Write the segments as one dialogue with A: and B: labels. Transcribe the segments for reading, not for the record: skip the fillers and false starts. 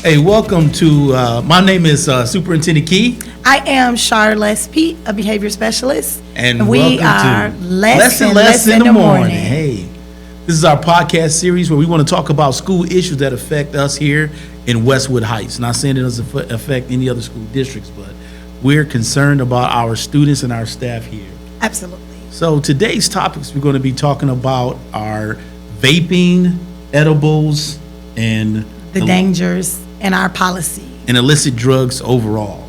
A: Hey, welcome to, my name is Superintendent Key.
B: I am Lesse, a behavior specialist.
A: And
B: we are
A: welcome to
B: Less in the morning.
A: Hey, this is our podcast series where we want to talk about school issues that affect us here in Westwood Heights. Not saying it doesn't affect any other school districts, but we're concerned about our students and our staff here.
B: Absolutely.
A: So today's topics, we're going to be talking about our vaping, edibles, and
B: the dangers and our policy.
A: And illicit drugs overall.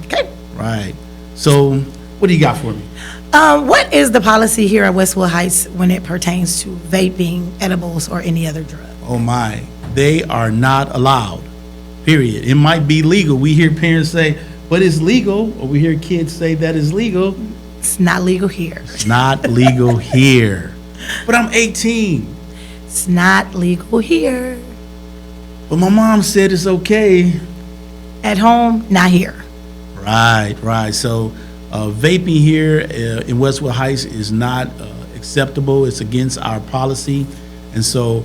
B: Okay.
A: Right. So what do you got for me?
B: What is the policy here at Westwood Heights when it pertains to vaping, edibles, or any other drug?
A: Oh my, they are not allowed, period. It might be legal. We hear parents say, but it's legal, or we hear kids say that is legal.
B: It's not legal here.
A: It's not legal here. But I'm 18.
B: It's not legal here.
A: But my mom said it's okay.
B: At home, not here.
A: Right. So vaping here in Westwood Heights is not acceptable. It's against our policy. And so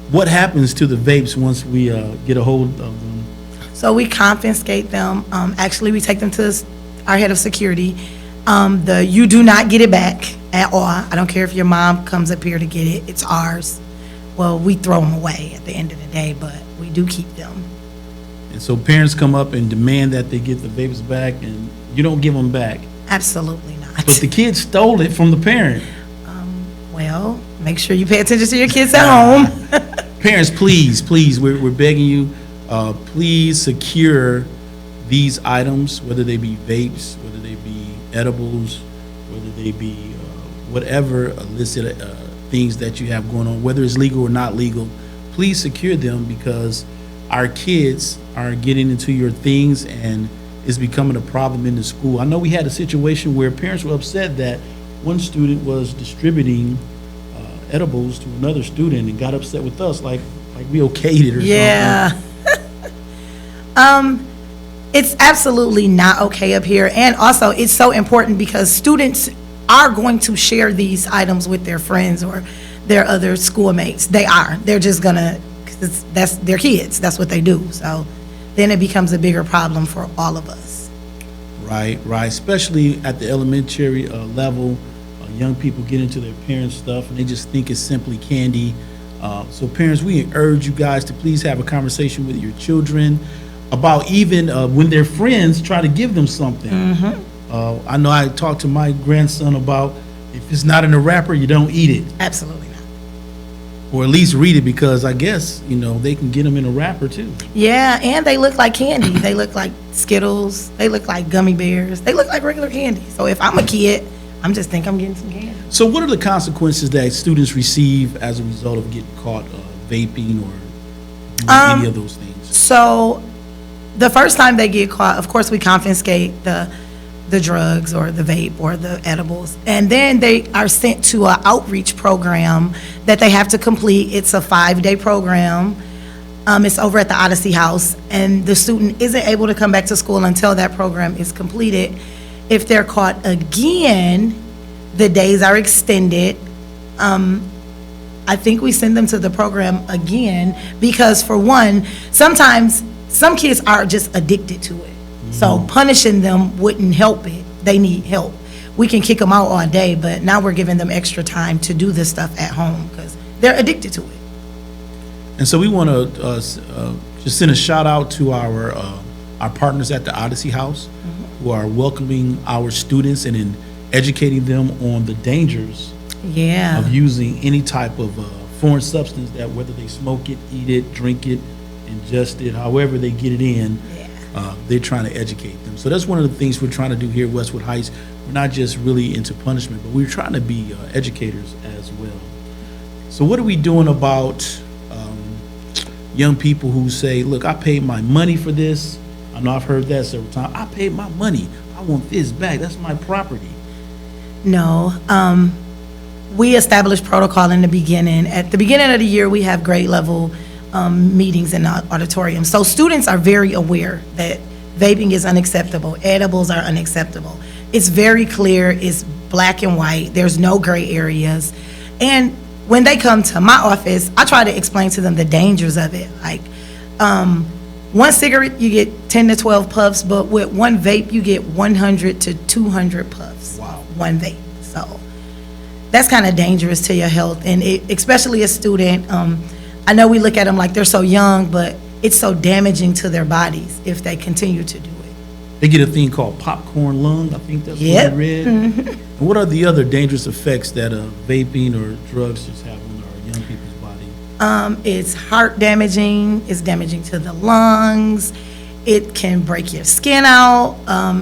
A: what happens to the vapes once we get a hold of them?
B: So we confiscate them. Actually, we take them to our head of security. You do not get it back at all. I don't care if your mom comes up here to get it. It's ours. Well, we throw them away at the end of the day, but we do keep them.
A: And so parents come up and demand that they get the vapes back, and you don't give them back.
B: Absolutely not.
A: But the kid stole it from the parent.
B: Well, make sure you pay attention to your kids at home.
A: Parents, please, we're begging you, please secure these items, whether they be vapes, whether they be edibles, whether they be whatever illicit things that you have going on, whether it's legal or not legal. Please secure them, because our kids are getting into your things and it's becoming a problem in the school. I know we had a situation where parents were upset that one student was distributing edibles to another student and got upset with us, like we okayed it or
B: something. It's absolutely not okay up here. And also, it's so important because students are going to share these items with their friends or their other schoolmates. They're just gonna, cause that's their kids. That's what they do. So then it becomes a bigger problem for all of us.
A: Right. Especially at the elementary level, young people get into their parents' stuff and they just think it's simply candy. So parents, we urge you guys to please have a conversation with your children about even when their friends try to give them something.
B: Mm-hmm.
A: I know I talked to my grandson about, if it's not in a wrapper, you don't eat it.
B: Absolutely not.
A: Or at least read it, because I guess, they can get them in a wrapper too.
B: Yeah, and they look like candy. They look like Skittles. They look like gummy bears. They look like regular candy. So if I'm a kid, I'm just think I'm getting some candy.
A: So what are the consequences that students receive as a result of getting caught vaping or doing any of those things?
B: So the first time they get caught, of course, we confiscate the drugs or the vape or the edibles, and then they are sent to an outreach program that they have to complete. It's a 5-day program. It's over at the Odyssey House, and the student isn't able to come back to school until that program is completed. If they're caught again, the days are extended. I think we send them to the program again because, for one, sometimes some kids are just addicted to it. So punishing them wouldn't help it. They need help. We can kick them out all day, but now we're giving them extra time to do this stuff at home because they're addicted to it.
A: And so we want to just send a shout out to our partners at the Odyssey House, who are welcoming our students and in educating them on the dangers of using any type of foreign substance, that whether they smoke it, eat it, drink it, ingest it, however they get it in. They're trying to educate them. So that's one of the things we're trying to do here at Westwood Heights. We're not just really into punishment, but we're trying to be educators as well. So what are we doing about young people who say, look, I paid my money for this. I know I've heard that several times. I paid my money. I want this back. That's my property.
B: No. We established protocol in the beginning. At the beginning of the year, we have grade level meetings in the auditorium. So students are very aware that vaping is unacceptable, edibles are unacceptable. It's very clear, it's black and white, there's no gray areas. And when they come to my office, I try to explain to them the dangers of it. Like, one cigarette, you get 10 to 12 puffs, but with one vape, you get 100 to 200 puffs.
A: Wow.
B: One vape. So that's kind of dangerous to your health, and especially a student. I know we look at them like they're so young, but it's so damaging to their bodies if they continue to do it.
A: They get a thing called popcorn lung. I think that's
B: Yep.
A: what I read. And what are the other dangerous effects that vaping or drugs just have on our young people's body?
B: It's heart damaging. It's damaging to the lungs. It can break your skin out.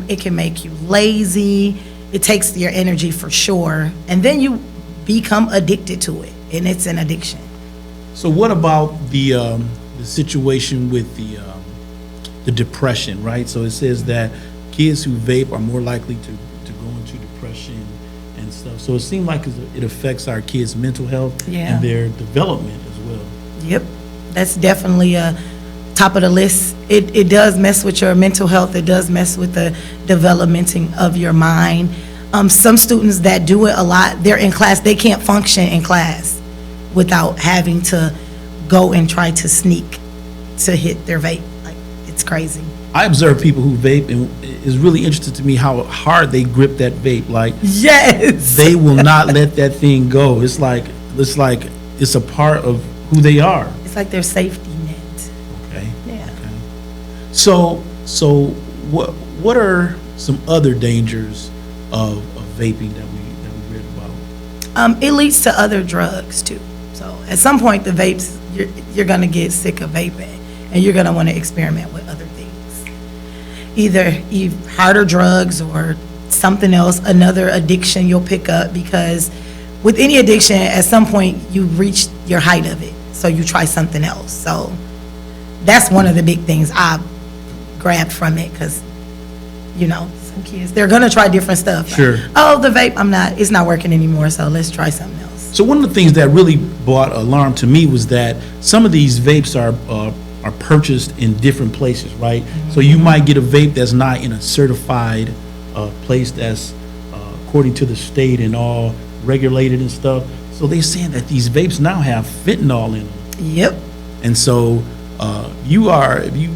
B: It can make you lazy. It takes your energy for sure, and then you become addicted to it, and it's an addiction.
A: So what about the situation with the depression, right? So it says that kids who vape are more likely to go into depression and stuff. So it seems like it affects our kids' mental health
B: Yeah.
A: and their development as well.
B: Yep, that's definitely a top of the list. It does mess with your mental health. It does mess with the developmenting of your mind. Some students that do it a lot, they're in class, they can't function in class without having to go and try to sneak to hit their vape. Like, it's crazy.
A: I observe people who vape, and it's really interesting to me how hard they grip that vape. Like,
B: Yes.
A: they will not let that thing go. It's like it's a part of who they are.
B: It's like their safety net.
A: Okay.
B: Yeah.
A: Okay. So what are some other dangers of vaping that we read about?
B: It leads to other drugs too. So at some point, the vapes, you're gonna get sick of vaping, and you're gonna want to experiment with other things, either harder drugs or something else, another addiction you'll pick up, because with any addiction, at some point you reach your height of it, so you try something else. So that's one of the big things I grabbed from it, because some kids, they're gonna try different stuff.
A: Sure.
B: Oh, the vape, it's not working anymore, so let's try something else.
A: So one of the things that really brought alarm to me was that some of these vapes are purchased in different places, right? So you might get a vape that's not in a certified place that's according to the state and all regulated and stuff. So they're saying that these vapes now have fentanyl in them.
B: Yep.
A: And so if you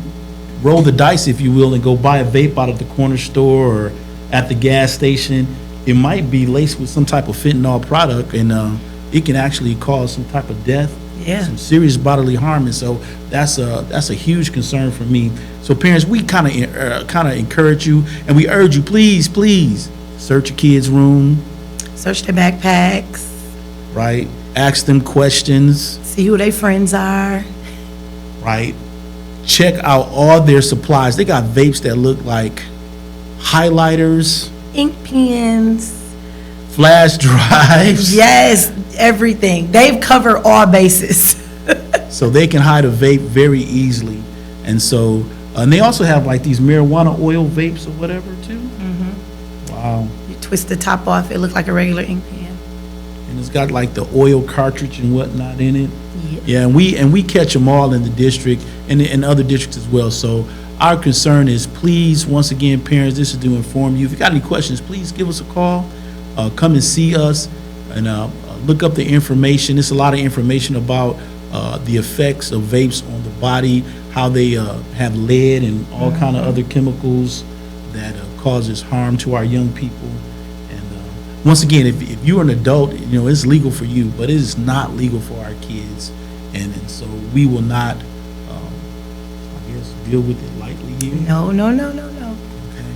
A: roll the dice, if you will, and go buy a vape out of the corner store or at the gas station, it might be laced with some type of fentanyl product, and it can actually cause some type of death,
B: Yeah.
A: some serious bodily harm. And so that's a huge concern for me. So parents, we kind of encourage you, and we urge you, please search your kids' room,
B: Search their backpacks,
A: right? Ask them questions,
B: see who their friends are.
A: right? Check out all their supplies. They got vapes that look like highlighters,
B: Ink pens.
A: flash drives.
B: Yes, everything. They've covered all bases.
A: So they can hide a vape very easily. And so, and they also have like these marijuana oil vapes or whatever too. Wow.
B: You twist the top off, it looks like a regular ink pen.
A: And it's got like the oil cartridge and whatnot in it.
B: Yeah.
A: Yeah, and we catch them all in the district and in other districts as well. So our concern is, please, once again, parents, this is to inform you. If you got any questions, please give us a call. Come and see us and look up the information. There's a lot of information about the effects of vapes on the body, how they have lead and all kind of other chemicals that causes harm to our young people. And once again, if you're an adult, it's legal for you, but it is not legal for our kids. And so we will not, I guess, deal with it lightly here.
B: No.
A: Okay.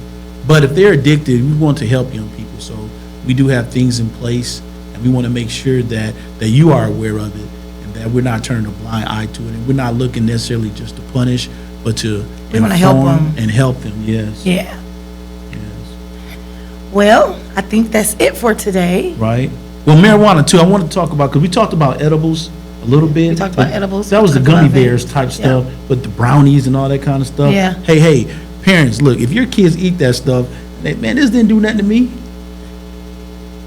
A: But if they're addicted, we want to help young people. So we do have things in place, and we want to make sure that you are aware of it, and that we're not turning a blind eye to it, and we're not looking necessarily just to punish, but to
B: We wanna help them.
A: and help them. Yes.
B: Yeah.
A: Yes.
B: Well, I think that's it for today.
A: Right. Well, marijuana too. I want to talk about, because we talked about edibles a little bit.
B: We talked about
A: but
B: edibles.
A: That
B: We
A: was the
B: talked
A: gummy
B: about
A: bears
B: vapes.
A: type
B: Yeah.
A: stuff, but the brownies and all that kind of stuff.
B: Yeah.
A: Hey, parents, look, if your kids eat that stuff, man, this didn't do nothing to me.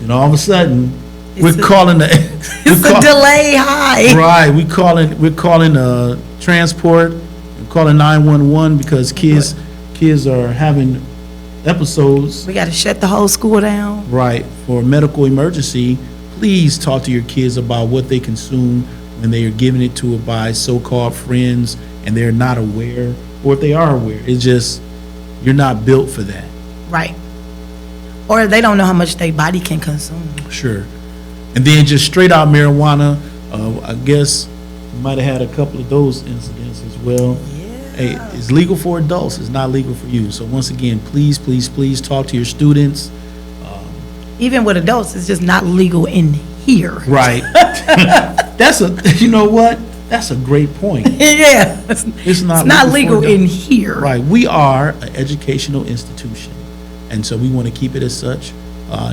A: And all of a sudden, we're calling the
B: It's a delay high.
A: right. We're calling transport. We're calling 911 because kids are having episodes.
B: We got to shut the whole school down.
A: Right, for a medical emergency. Please talk to your kids about what they consume when they are giving it to by so-called friends and they're not aware or if they are aware, it's just, you're not built for that.
B: Right. Or they don't know how much their body can consume.
A: Sure. And then just straight out marijuana, I guess you might have had a couple of those incidents as well. Hey, it's legal for adults, it's not legal for you. So once again, please, please, please talk to your students.
B: Even with adults, it's just not legal in here.
A: Right. You know what? That's a great point.
B: Yeah.
A: It's not
B: legal in here.
A: Right. We are an educational institution. And so we want to keep it as such.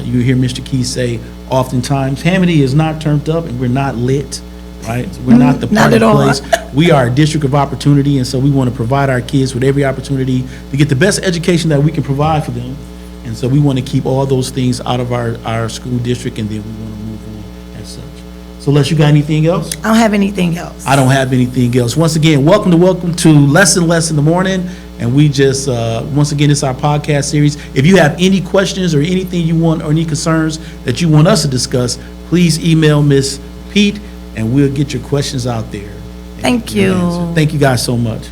A: You hear Mr. Key say oftentimes, Hamity is not turned up and we're not lit. Right? We're not the party place. We are a district of opportunity, and so we want to provide our kids with every opportunity to get the best education that we can provide for them. And so we want to keep all those things out of our school district, and then we want to move on as such. So, Les, you got anything else?
B: I don't have anything else.
A: I don't have anything else. Once again, welcome to Less and Less in the Morning. And we just, once again, it's our podcast series. If you have any questions or anything you want or any concerns that you want us to discuss, please email Miss Pete, and we'll get your questions out there.
B: Thank you.
A: Thank you guys so much.